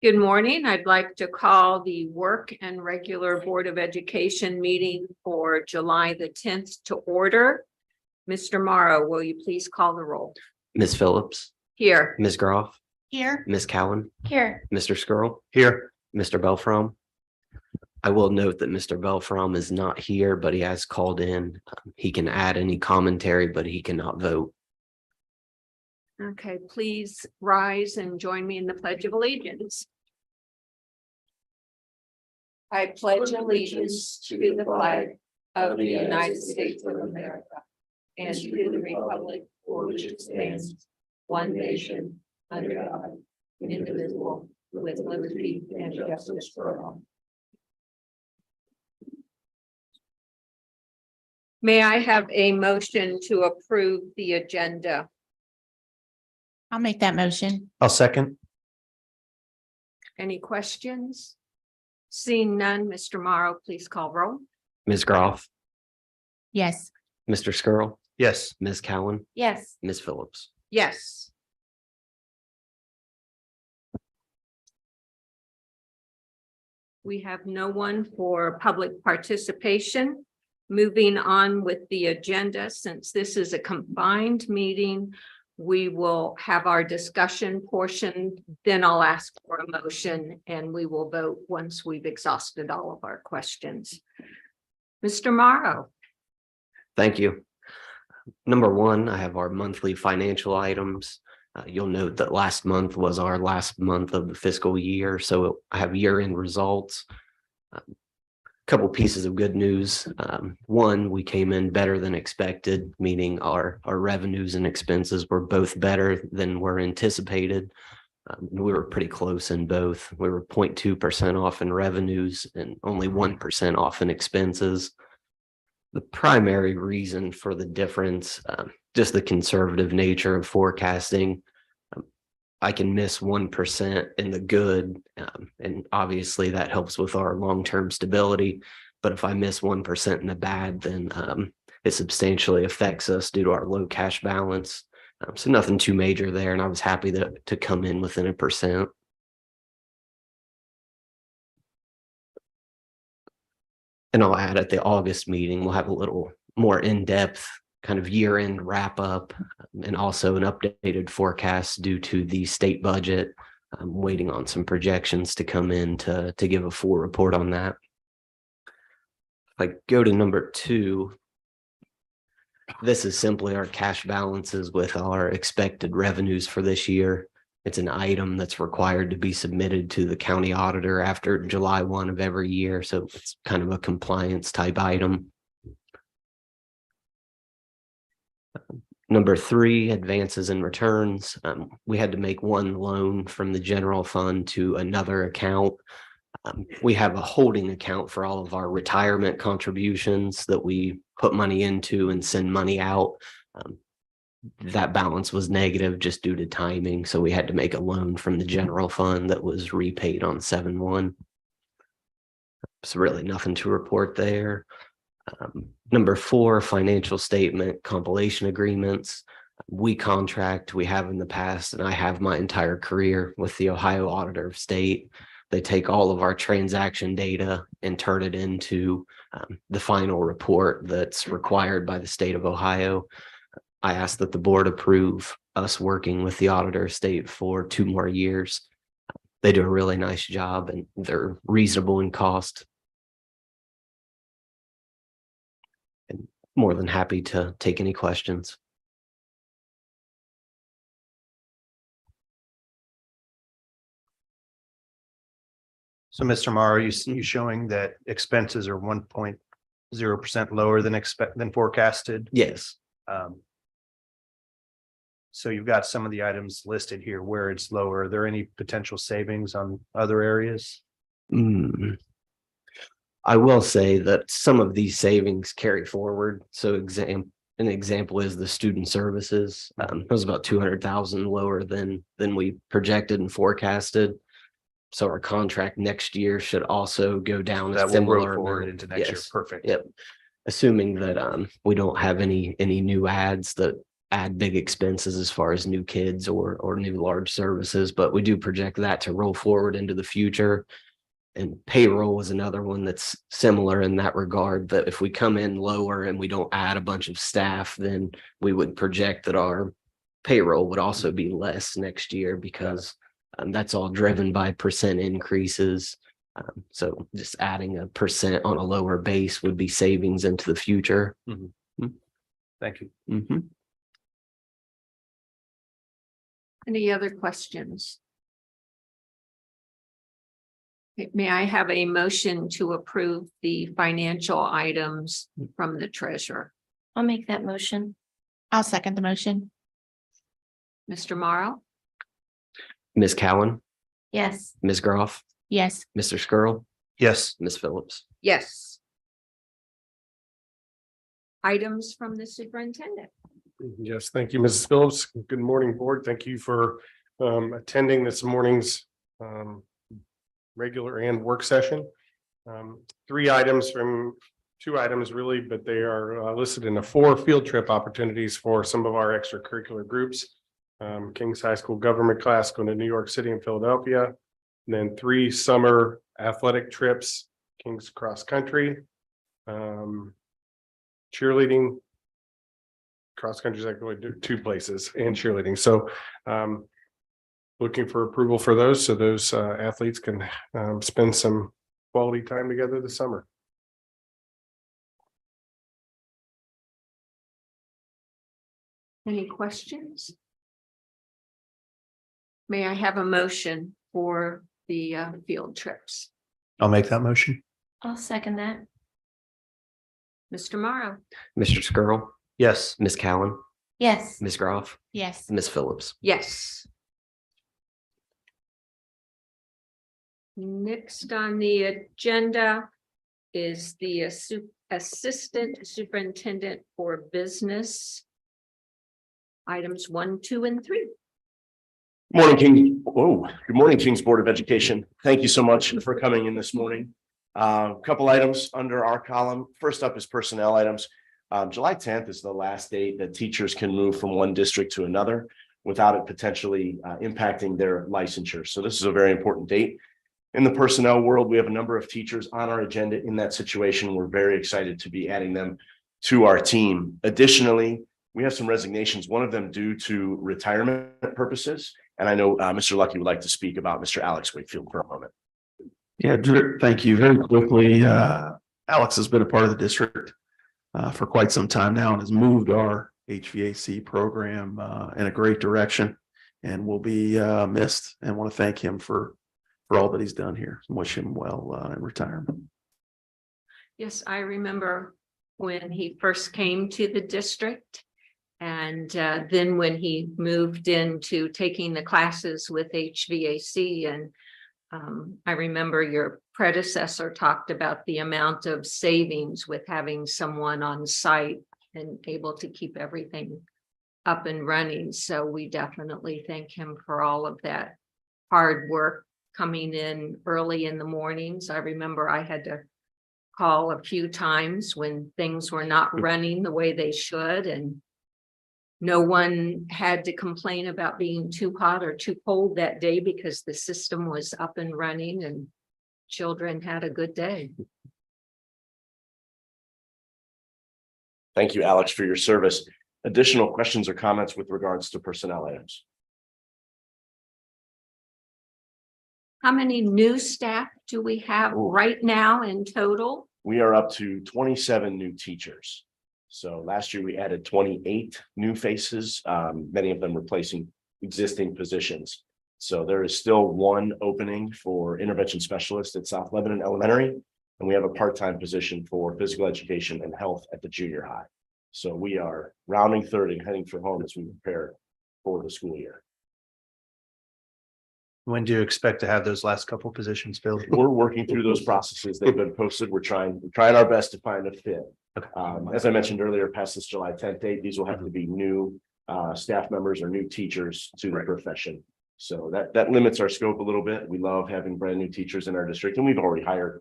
Good morning. I'd like to call the work and regular Board of Education meeting for July the 10th to order. Mr. Morrow, will you please call the roll? Ms. Phillips, Here. Ms. Groff, Here. Ms. Cowan, Here. Mr. Skrull, Here. Mr. Belfrom. I will note that Mr. Belfrom is not here, but he has called in. He can add any commentary, but he cannot vote. Okay, please rise and join me in the Pledge of Allegiance. I pledge allegiance to the flag of the United States of America and to the republic for which it stands, one nation, under God, indivisible, with liberty and justice for all. May I have a motion to approve the agenda? I'll make that motion. I'll second. Any questions? Seeing none, Mr. Morrow, please call roll. Ms. Groff, Yes. Mr. Skrull, Yes. Ms. Cowan, Yes. Ms. Phillips. Yes. We have no one for public participation. Moving on with the agenda, since this is a combined meeting, we will have our discussion portion, then I'll ask for a motion and we will vote once we've exhausted all of our questions. Mr. Morrow. Thank you. Number one, I have our monthly financial items. You'll note that last month was our last month of the fiscal year, so I have year-end results. Couple pieces of good news. One, we came in better than expected, meaning our revenues and expenses were both better than were anticipated. We were pretty close in both. We were 0.2% off in revenues and only 1% off in expenses. The primary reason for the difference, just the conservative nature of forecasting. I can miss 1% in the good, and obviously that helps with our long-term stability. But if I miss 1% in the bad, then it substantially affects us due to our low cash balance. So nothing too major there, and I was happy to come in within 1%. And I'll add at the August meeting, we'll have a little more in-depth kind of year-end wrap up and also an updated forecast due to the state budget. I'm waiting on some projections to come in to give a full report on that. If I go to number two, this is simply our cash balances with our expected revenues for this year. It's an item that's required to be submitted to the county auditor after July 1 of every year. So it's kind of a compliance type item. Number three, advances and returns. We had to make one loan from the general fund to another account. We have a holding account for all of our retirement contributions that we put money into and send money out. That balance was negative just due to timing. So we had to make a loan from the general fund that was repaid on 7/1. So really nothing to report there. Number four, financial statement compilation agreements. We contract, we have in the past, and I have my entire career with the Ohio Auditor of State. They take all of our transaction data and turn it into the final report that's required by the state of Ohio. I ask that the board approve us working with the Auditor of State for 2 more years. They do a really nice job and they're reasonable in cost. And more than happy to take any questions. So, Mr. Morrow, you showing that expenses are 1.0% lower than forecasted. Yes. So you've got some of the items listed here where it's lower. Are there any potential savings on other areas? I will say that some of these savings carry forward. So an example is the student services. It was about 200,000 lower than we projected and forecasted. So our contract next year should also go down That will roll forward into next year. Perfect. Yep. Assuming that we don't have any new ads that add big expenses as far as new kids or new large services, but we do project that to roll forward into the future. And payroll was another one that's similar in that regard, that if we come in lower and we don't add a bunch of staff, then we would project that our payroll would also be less next year because that's all driven by percent increases. So just adding a percent on a lower base would be savings into the future. Thank you. Mhm. Any other questions? May I have a motion to approve the financial items from the treasurer? I'll make that motion. I'll second the motion. Mr. Morrow? Ms. Cowan, Yes. Ms. Groff, Yes. Mr. Skrull, Yes. Ms. Phillips. Yes. Items from the superintendent. Yes, thank you, Mrs. Phillips. Good morning, board. Thank you for attending this morning's regular and work session. 2 items really, but they are listed in the 4 field trip opportunities for some of our extracurricular groups. Kings High School government class going to New York City and Philadelphia. And then 3 summer athletic trips, Kings cross country, cheerleading. Cross country is like going to 2 places and cheerleading. So looking for approval for those so those athletes can spend some quality time together this summer. Any questions? May I have a motion for the field trips? I'll make that motion. I'll second that. Mr. Morrow? Mr. Skrull, Yes. Ms. Cowan, Yes. Ms. Groff, Yes. Ms. Phillips. Yes. Next on the agenda is the Assistant Superintendent for Business. Items 1, 2, and 3. Morning, King. Oh, good morning, Kings Board of Education. Thank you so much for coming in this morning. Couple items under our column. First up is personnel items. July 10th is the last date that teachers can move from one district to another without it potentially impacting their licensure. So this is a very important date. In the personnel world, we have a number of teachers on our agenda in that situation. We're very excited to be adding them to our team. Additionally, we have some resignations, one of them due to retirement purposes. And I know Mr. Lucky would like to speak about Mr. Alex Wakefield for a moment. Yeah, Drew, thank you. Very quickly, Alex has been a part of the district for quite some time now and has moved our HVAC program in a great direction and will be missed, and want to thank him for all that he's done here and wish him well in retirement. Yes, I remember when he first came to the district. And then when he moved into taking the classes with HVAC, and I remember your predecessor talked about the amount of savings with having someone on site and able to keep everything up and running. So we definitely thank him for all of that hard work coming in early in the mornings. I remember I had to call a few times when things were not running the way they should, and no one had to complain about being too hot or too cold that day because the system was up and running and children had a good day. Thank you, Alex, for your service. Additional questions or comments with regards to personnel items? How many new staff do we have right now in total? We are up to 27 new teachers. So last year we added 28 new faces, many of them replacing existing positions. So there is still 1 opening for intervention specialist at South Lebanon Elementary, and we have a part-time position for physical education and health at the junior high. So we are rounding third and heading for home as we prepare for the school year. When do you expect to have those last couple positions filled? We're working through those processes. They've been posted. We're trying our best to find a fit. As I mentioned earlier, past this July 10th date, these will have to be new staff members or new teachers to the profession. So that limits our scope a little bit. We love having brand new teachers in our district, and we've already hired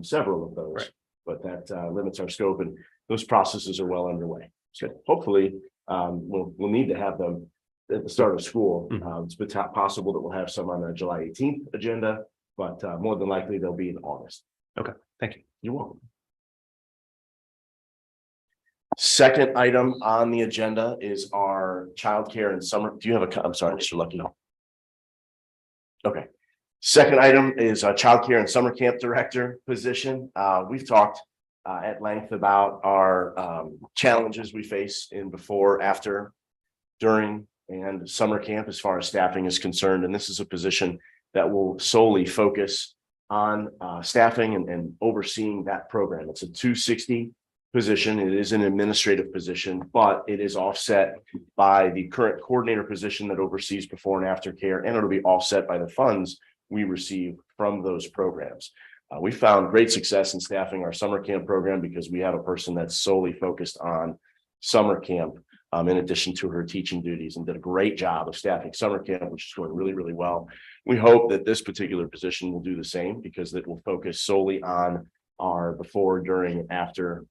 several of those, but that limits our scope, and those processes are well underway. So hopefully we'll need to have them at the start of school. It's possible that we'll have some on the July 18th agenda, but more than likely they'll be in August. Okay, thank you. You're welcome. Second item on the agenda is our childcare and summer. Do you have I'm sorry, Mr. Lucky. Okay. Second item is a childcare and summer camp director position. We've talked at length about our challenges we face in before, after, during, and summer camp as far as staffing is concerned. And this is a position that will solely focus on staffing and overseeing that program. It's a 260 position. It is an administrative position, but it is offset by the current coordinator position that oversees before and after care, and it'll be offset by the funds we receive from those programs. We found great success in staffing our summer camp program because we have a person that's solely focused on summer camp in addition to her teaching duties, and did a great job of staffing summer camp, which is going really, really well. We hope that this particular position will do the same because it will focus solely on our before, during, and after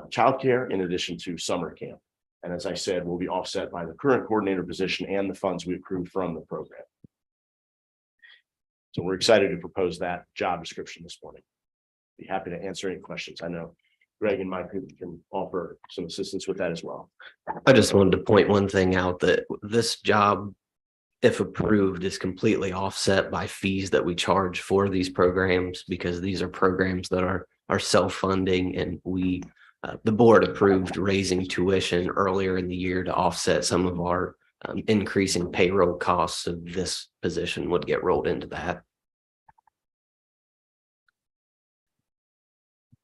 childcare in addition to summer camp. And as I said, will be offset by the current coordinator position and the funds we accrue from the program. So we're excited to propose that job description this morning. Be happy to answer any questions. I know Greg and Mike can offer some assistance with that as well. I just wanted to point one thing out, that this job, if approved, is completely offset by fees that we charge for these programs, because these are programs that are self-funding, and the board approved raising tuition earlier in the year to offset some of our increasing payroll costs. So this position would get rolled into that.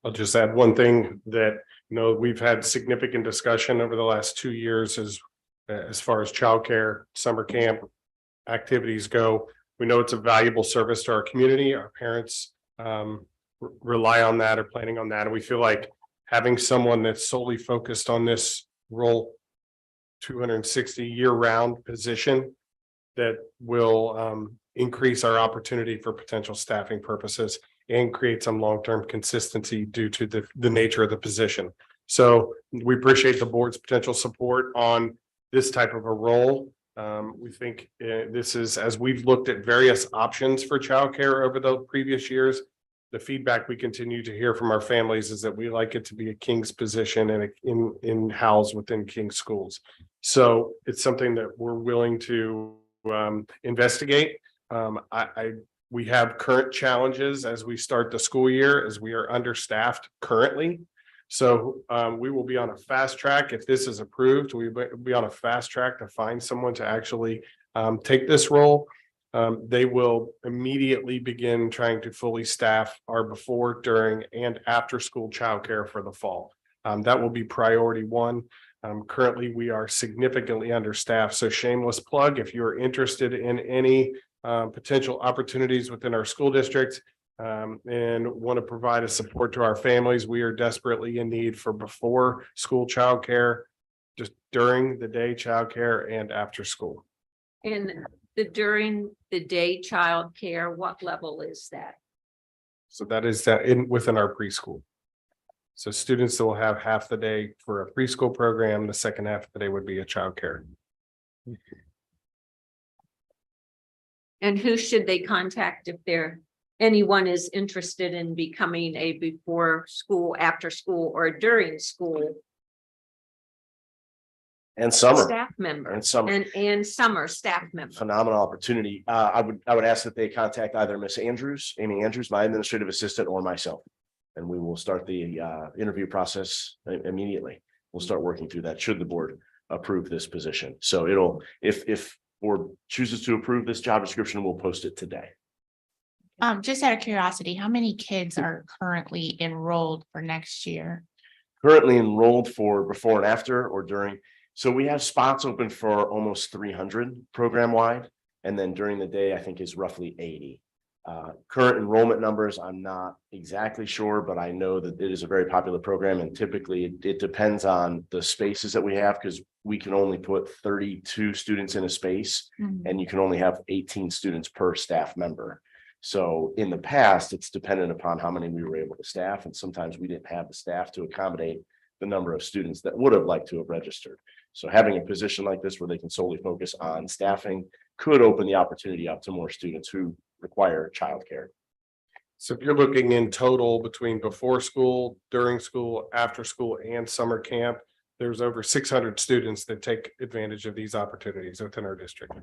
I'll just add one thing that, we've had significant discussion over the last 2 years as far as childcare, summer camp activities go. We know it's a valuable service to our community. Our parents rely on that, or planning on that. And we feel like having someone that's solely focused on this role, 260 year-round position, that will increase our opportunity for potential staffing purposes and create some long-term consistency due to the nature of the position. So we appreciate the board's potential support on this type of a role. We think this is, as we've looked at various options for childcare over the previous years, the feedback we continue to hear from our families is that we like it to be a King's position and in-house within King's schools. So it's something that we're willing to investigate. We have current challenges as we start the school year, as we are understaffed currently. So we will be on a fast track. If this is approved, we will be on a fast track to find someone to actually take this role. They will immediately begin trying to fully staff our before, during, and after school childcare for the fall. That will be priority one. Currently, we are significantly understaffed. So shameless plug, if you're interested in any potential opportunities within our school district and want to provide a support to our families, we are desperately in need for before school childcare, just during the day childcare, and after school. And during the day childcare, what level is that? So that is within our preschool. So students that will have half the day for a preschool program, the second half of the day would be a childcare. And who should they contact if anyone is interested in becoming a before school, after school, or during school And summer. staff member? And summer. And summer staff member. Phenomenal opportunity. I would ask that they contact either Miss Andrews, Amy Andrews, my administrative assistant, or myself. And we will start the interview process immediately. We'll start working through that should the board approve this position. So if board chooses to approve this job description, we'll post it today. Just out of curiosity, how many kids are currently enrolled for next year? Currently enrolled for before and after or during. So we have spots open for almost 300 program wide. And then during the day, I think is roughly 80. Current enrollment numbers, I'm not exactly sure, but I know that it is a very popular program. And typically it depends on the spaces that we have, because we can only put 32 students in a space and you can only have 18 students per staff member. So in the past, it's dependent upon how many we were able to staff. And sometimes we didn't have the staff to accommodate the number of students that would have liked to have registered. So having a position like this where they can solely focus on staffing could open the opportunity up to more students who require childcare. So if you're looking in total between before school, during school, after school and summer camp, there's over 600 students that take advantage of these opportunities within our district.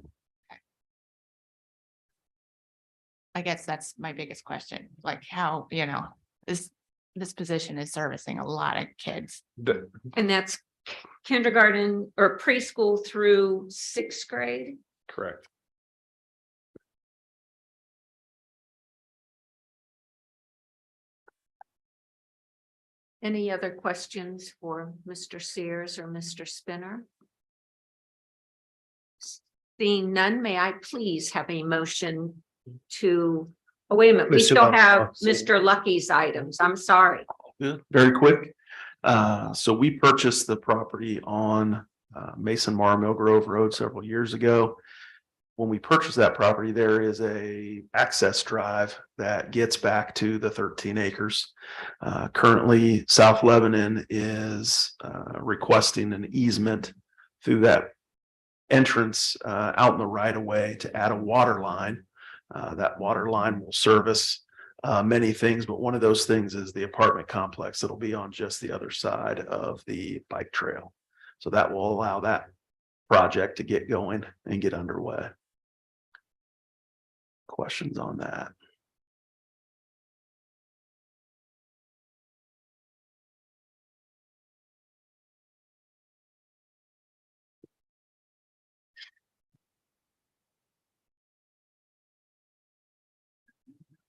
I guess that's my biggest question, like how, this position is servicing a lot of kids. And that's kindergarten or preschool through sixth grade. Correct. Any other questions for Mr. Sears or Mr. Spinner? Seeing none, may I please have a motion to, oh, wait a minute, we Mr. still Lucky. have Mr. Lucky's items. I'm sorry. Good. Very quick. So we purchased the property on Mason Mara Mill Grove Road several years ago. When we purchased that property, there is a access drive that gets back to the 13 acres. Currently, South Lebanon is requesting an easement through that entrance out in the right of way to add a water line. That water line will service many things, but one of those things is the apartment complex that'll be on just the other side of the bike trail. So that will allow that project to get going and get underway. Questions on that?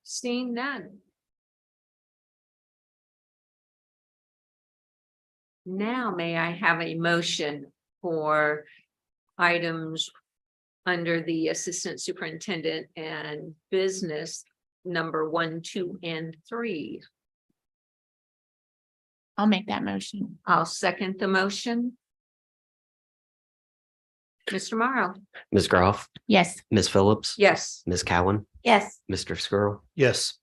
Seeing none. Now may I have a motion for items under the Assistant Superintendent and Business number 1, 2, and 3? I'll make that motion. I'll second the motion. Mr. Morrow? Ms. Groff, Yes. Ms. Phillips. Yes. Ms. Cowan, Yes. Mr. Skrull. Yes.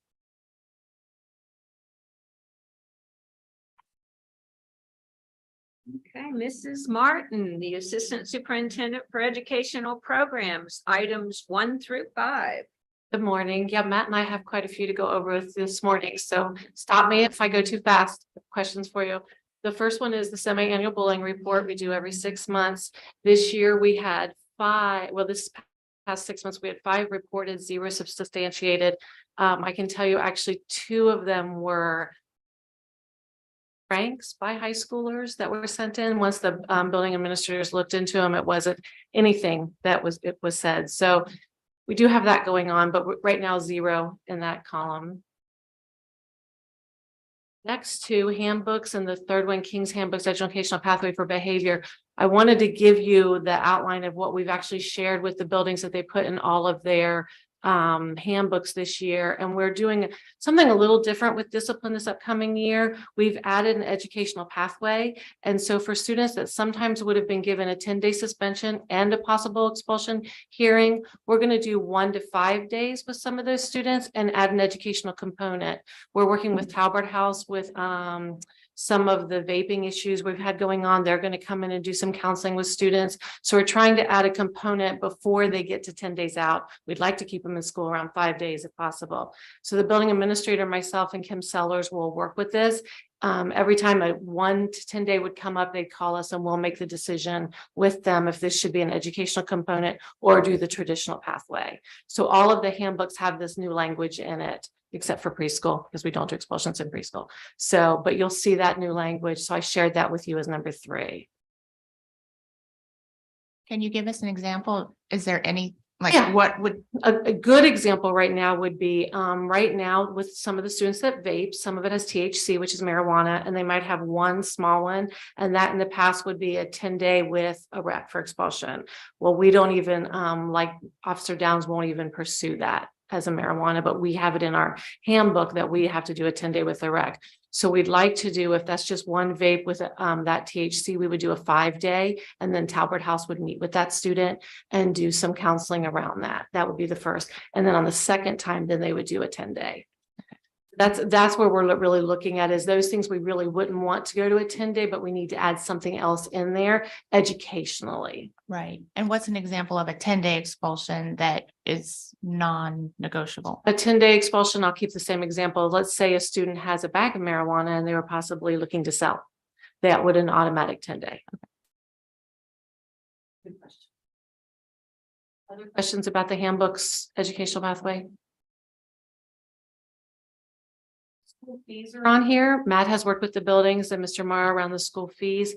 Okay, Mrs. Martin, the Assistant Superintendent for Educational Programs, items 1 through 5. Good morning. Yeah, Matt and I have quite a few to go over with this morning, so stop me if I go too fast. Questions for you. The first one is the semi-annual bullying report we do every 6 months. This year we had 5, well, this past 6 months, we had 5 reported, 0 substantiated. I can tell you actually 2 of them were ranks by high schoolers that were sent in. Once the building administrators looked into them, it wasn't anything that was said. So we do have that going on, but right now 0 in that column. Next 2 handbooks, and the third one, King's Handbooks, Educational Pathway for Behavior. I wanted to give you the outline of what we've actually shared with the buildings that they put in all of their handbooks this year, and we're doing something a little different with discipline this upcoming year. We've added an educational pathway, and so for students that sometimes would have been given a 10-day suspension and a possible expulsion hearing, we're going to do 1 to 5 days with some of those students and add an educational component. We're working with Talbot House with some of the vaping issues we've had going on. They're going to come in and do some counseling with students. So we're trying to add a component before they get to 10 days out. We'd like to keep them in school around 5 days if possible. So the building administrator, myself, and Kim Sellers will work with this. Every time a 1 to 10 day would come up, they'd call us and we'll make the decision with them if this should be an educational component or do the traditional pathway. So all of the handbooks have this new language in it, except for preschool, because we don't do expulsions in preschool. So, but you'll see that new language. So I shared that with you as number 3. Can you give us an example? Is there any, Yeah. what would, A good example right now would be right now with some of the students that vape, some of it has THC, which is marijuana, and they might have one small one. And that in the past would be a 10-day with a rep for expulsion. Well, we don't even like Officer Downs won't even pursue that as a marijuana, but we have it in our handbook that we have to do a 10-day with a rec. So we'd like to do, if that's just one vape with that THC, we would do a 5-day, and then Talbot House would meet with that student and do some counseling around that. That would be the first. And then on the second time, then they would do a 10-day. That's where we're really looking at is those things we really wouldn't want to go to a 10-day, but we need to add something else in there educationally. Right. And what's an example of a 10-day expulsion that is non-negotiable? A 10-day expulsion, I'll keep the same example. Let's say a student has a bag of marijuana and they were possibly looking to sell. That would an automatic 10-day. Good question. Other questions about the handbook's educational pathway? School fees are on here. Matt has worked with the buildings and Mr. Morrow around the school fees.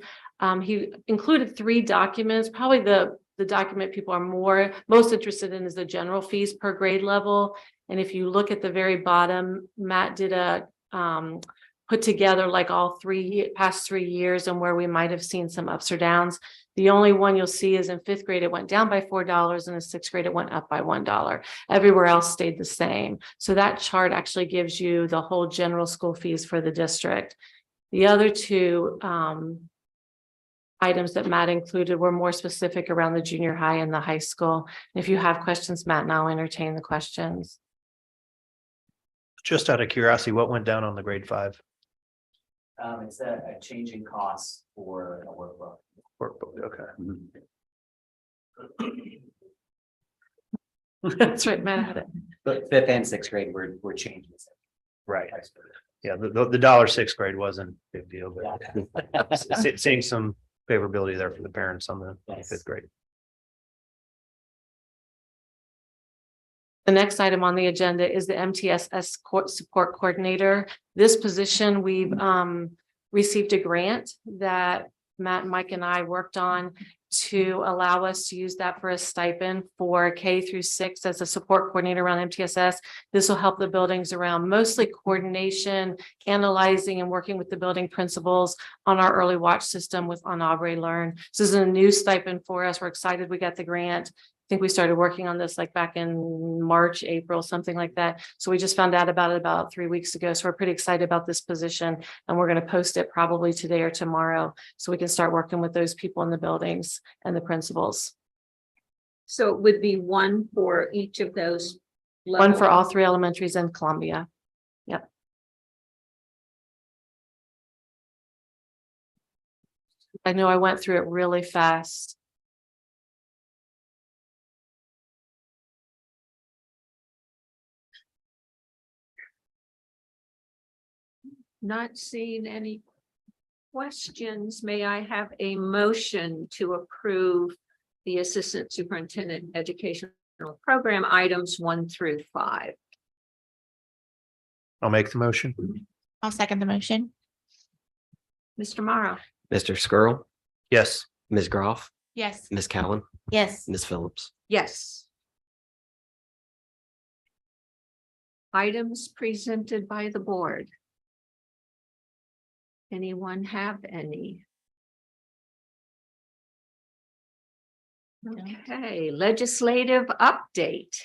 He included 3 documents. Probably the document people are most interested in is the general fees per grade level. And if you look at the very bottom, Matt did a put together like all past 3 years and where we might have seen some ups or downs. The only one you'll see is in 5th grade, it went down by $4 and in 6th grade, it went up by $1. Everywhere else stayed the same. So that chart actually gives you the whole general school fees for the district. The other 2 items that Matt included were more specific around the junior high and the high school. If you have questions, Matt, and I'll entertain the questions. Just out of curiosity, what went down on the grade 5? It's a change in costs for a workbook. Workbook, okay. That's right, Matt had it. But 5th and 6th grade, we're changing. Right. Yeah, the $6th grade wasn't a big deal, but seeing some favorability there for the parents on the 5th grade. The next item on the agenda is the MTSS support coordinator. This position, we've received a grant that Matt, Mike, and I worked on to allow us to use that for a stipend for K through 6 as a support coordinator around MTSS. This will help the buildings around mostly coordination, analyzing and working with the building principals on our early watch system on Aubrey Learn. So this is a new stipend for us. We're excited we got the grant. I think we started working on this like back in March, April, something like that. So we just found out about it about 3 weeks ago. So we're pretty excited about this position and we're going to post it probably today or tomorrow so we can start working with those people in the buildings and the principals. So it would be one for each of those. One for levels? all 3 elementaries in Columbia. Yep. I know I went through it really fast. Not seeing any questions. May I have a motion to approve the Assistant Superintendent Educational Program items 1 through 5? I'll make the motion. I'll second the motion. Mr. Morrow? Mr. Skrull, Yes. Ms. Groff, Yes. Ms. Cowan, Yes. Ms. Phillips. Yes. Items presented by the board. Anyone have any? Okay, legislative update.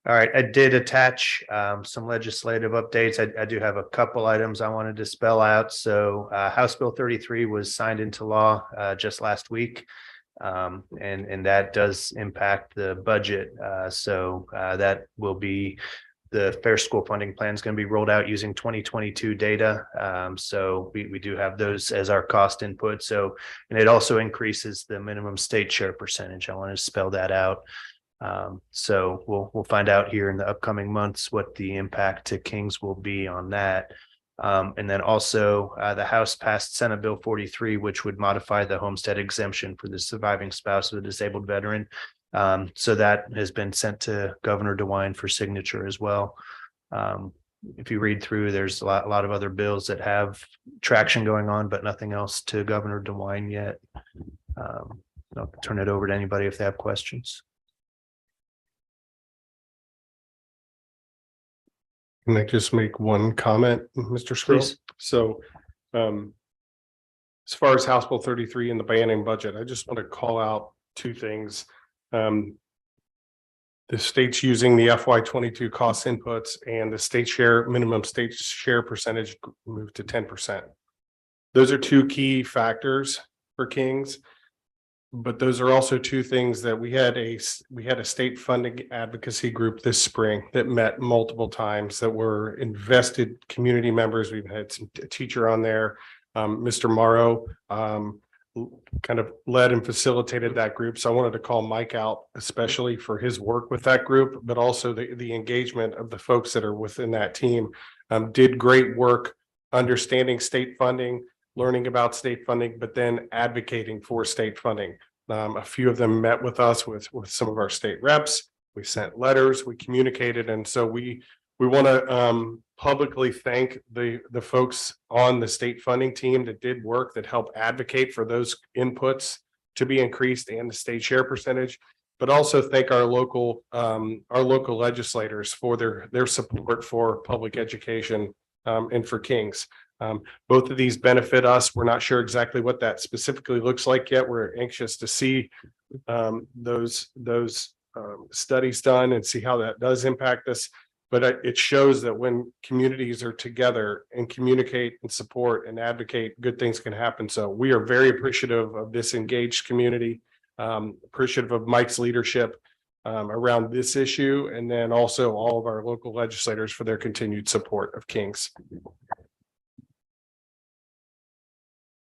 All right, I did attach some legislative updates. I do have a couple items I wanted to spell out. So House Bill 33 was signed into law just last week. And that does impact the budget. So that will be the Fair School Funding Plan is going to be rolled out using 2022 data. So we do have those as our cost input. So, and it also increases the minimum state share percentage. I want to spell that out. So we'll find out here in the upcoming months what the impact to Kings will be on that. And then also the House passed Senate Bill 43, which would modify the homestead exemption for the surviving spouse of a disabled veteran. So that has been sent to Governor DeWine for signature as well. If you read through, there's a lot of other bills that have traction going on, but nothing else to Governor DeWine yet. I'll turn it over to anybody if they have questions. Can I just make one comment, Mr. Skrull? Please. So, as far as House Bill 33 and the banning budget, I just want to call out 2 things. The state's using the FY22 cost inputs and the state share, minimum state share percentage moved to 10%. Those are 2 key factors for Kings. But those are also two things that we had a state funding advocacy group this spring that met multiple times, that were invested community members. We've had a teacher on there. Mr. Morrow kind of led and facilitated that group. So I wanted to call Mike out, especially for his work with that group, but also the engagement of the folks that are within that team. Did great work understanding state funding, learning about state funding, but then advocating for state funding. A few of them met with us with some of our state reps. We sent letters, we communicated, and so we want to publicly thank the folks on the state funding team that did work, that helped advocate for those inputs to be increased and the state share percentage, but also thank our local legislators for their support for public education and for Kings. Both of these benefit us. We're not sure exactly what that specifically looks like yet. We're anxious to see those studies done and see how that does impact us. But it shows that when communities are together and communicate and support and advocate, good things can happen. So we are very appreciative of this engaged community, appreciative of Mike's leadership around this issue, and then also all of our local legislators for their continued support of Kings.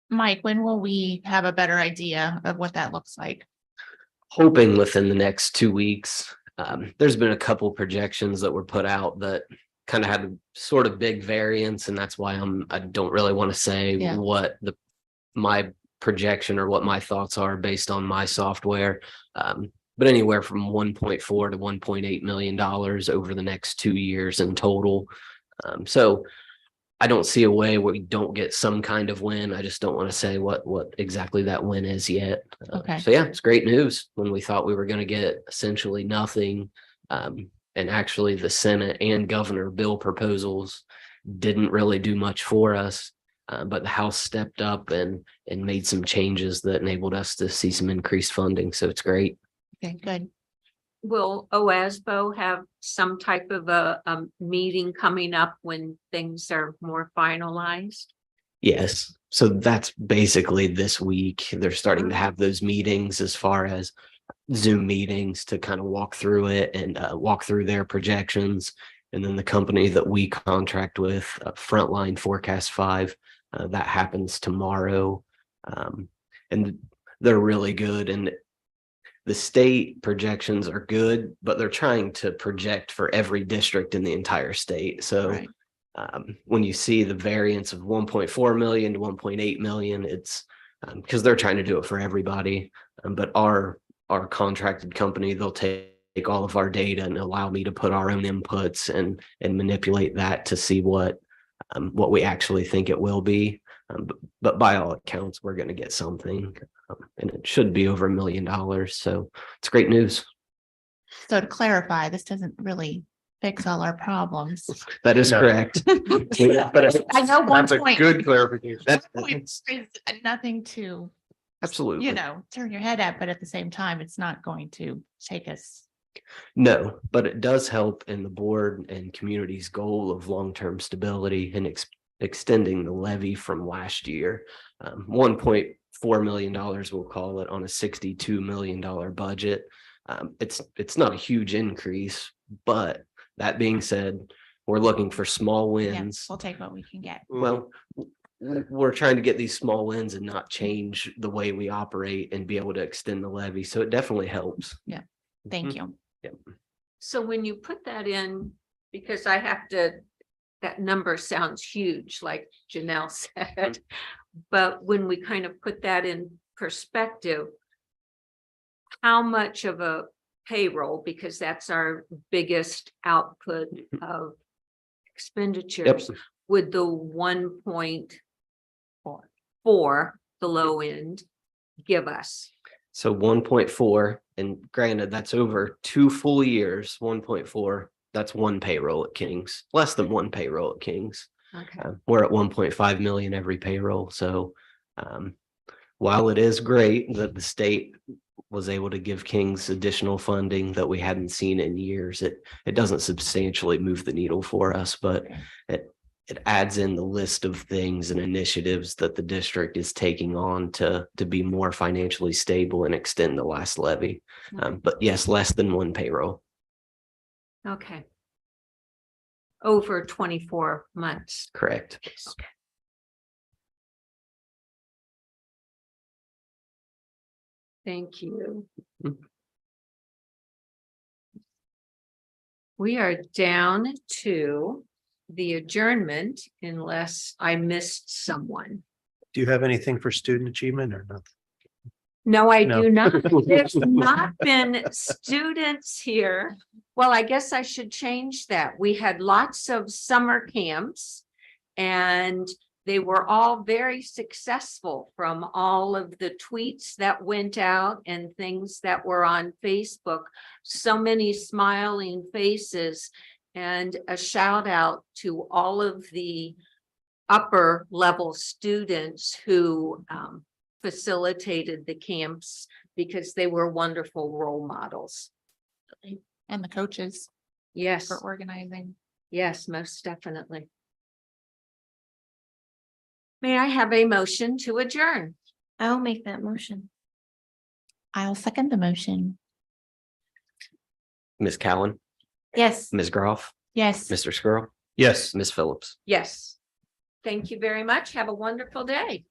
Mike, when will we have a better idea of what that looks like? Hoping within the next 2 weeks. There's been a couple projections that were put out that kind of had a sort of big variance, and that's why I don't really want to say what my projection or what my thoughts are based on my software. But anywhere from 1.4 to 1.8 million dollars over the next 2 years in total. So I don't see a way where we don't get some kind of win. I just don't want to say what exactly that win is yet. Okay. So yeah, it's great news when we thought we were going to get essentially nothing. And actually the Senate and governor bill proposals didn't really do much for us. But the House stepped up and made some changes that enabled us to see some increased funding. So it's great. Okay, good. Will OASBO have some type of a meeting coming up when things are more finalized? Yes. So that's basically this week. They're starting to have those meetings as far as Zoom meetings to kind of walk through it and walk through their projections. And then the company that we contract with, Frontline Forecast 5, that happens tomorrow. And they're really good. And the state projections are good, but they're trying to project for every district in the entire state. So Right. When you see the variance of 1.4 million to 1.8 million, it's because they're trying to do it for everybody. But our contracted company, they'll take all of our data and allow me to put our own inputs and manipulate that to see what we actually think it will be. But by all accounts, we're going to get something, and it should be over $1 million. So it's great news. So to clarify, this doesn't really fix all our problems. That is No. correct. But I know one that's a point. good clarification. That's It's nothing to, absolutely. turn your head at, but at the same time, it's not going to take us. No, but it does help in the board and community's goal of long-term stability and extending the levy from last year. $1.4 million, we'll call it, on a $62 million budget. It's not a huge increase, but that being said, we're looking for small Yeah, wins. we'll take what we can get. Well, we're trying to get these small wins and not change the way we operate and be able to extend the levy. So it definitely helps. Thank you. So when you put that in, because that number sounds huge, like Janelle said, but when we kind of put that in perspective, how much of a payroll, because that's our biggest output of expenditures, would the 1.4, the low end, give us? So 1.4, and granted, that's over 2 full years. 1.4, that's one payroll at Kings, less than one payroll at Kings. Okay. We're at 1.5 million every payroll. So while it is great that the state was able to give Kings additional funding that we hadn't seen in years, it doesn't substantially move the needle for us, but it adds in the list of things and initiatives that the district is taking on to be more financially stable and extend the last levy. But yes, less than one payroll. Okay. Over 24 months. Correct. Thank you. Mhm. We are down to the adjournment unless I missed someone. Do you have anything for student achievement or nothing? No, I No. do not. There's not been students here. Well, I guess I should change that. We had lots of summer camps and they were all very successful from all of the tweets that went out and things that were on Facebook. So many smiling faces, and a shout out to all of the upper level students who facilitated the camps because they were wonderful role models. And the coaches Yes, for organizing. yes, most definitely. May I have a motion to adjourn? I'll make that motion. I'll second the motion. Ms. Cowan, Yes. Ms. Groff, Yes. Mr. Skrull, Yes. Ms. Phillips. Yes. Thank you very much. Have a wonderful day.